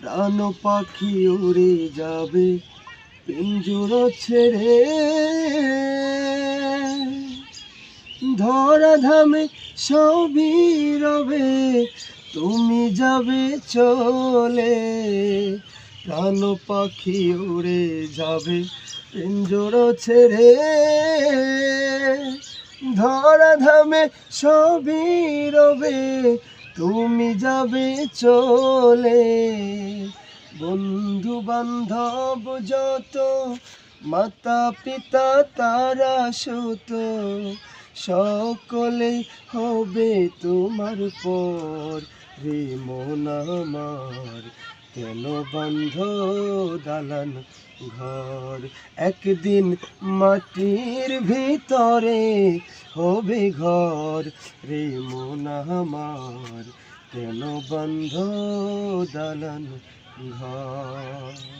প্রাণ পাখি উড়ে যাবে পিঞ্জরা ছেড়ে। ধরাধামে সবই রবে, তুমি যাবে চলে। প্রাণ পাখি উড়ে যাবে পিঞ্জরা ছেড়ে। ধরাধামে সবই রবে, তুমি যাবে চলে। বন্ধু বান্ধব যত, মাতা পিতা তারা সুত, সকলেই হবে তোমার পর। রে মন আমার, কেন বন্ধ দালান ঘর? একদিন মাটির ভিতরে হবে ঘর। রে মন আমার, কেন বন্ধ দালান ঘর?